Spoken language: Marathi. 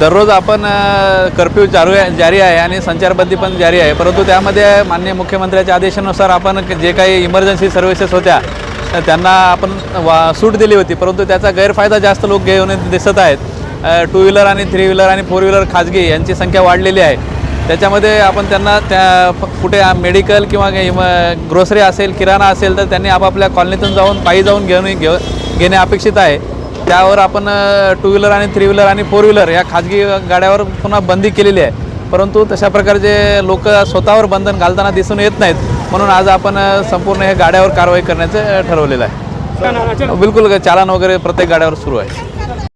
दररोज आपण कर्फ्यू जारी आहे आणि संचारबंदी पण जारी आहे, परंतु त्यामध्ये माननीय मुख्यमंत्र्याच्या आदेशानुसार आपण जे काही इमर्जन्सी सर्व्हिसेस होत्या त्यांना आपण सूट दिली होती, परंतु त्याचा गैरफायदा जास्त लोक घेऊन दिसत आहेत. 2 व्हीलर आणि 3 व्हीलर आणि 4 व्हीलर खाजगी यांची संख्या वाढलेली आहे. त्याच्यामध्ये आपण त्यांना कुठे मेडिकल किंवा ग्रोसरी असेल, किराणा असेल तर त्यांनी आपापल्या कॉलनीतून जाऊन पायी जाऊन घेणे अपेक्षित आहे. त्यावर आपण 2 व्हीलर आणि 3 व्हीलर आणि 4 व्हीलर या खाजगी गाड्यावर पुन्हा बंदी केलेली आहे, परंतु तशा प्रकारचे लोक स्वतःवर बंधन घालताना दिसून येत नाहीत. म्हणून आज आपण संपूर्ण हे गाड्यावर कारवाई करण्याचं ठरवलेलं आहे. बिलकुल चालान वगैरे प्रत्येक गाड्यावर सुरू आहे.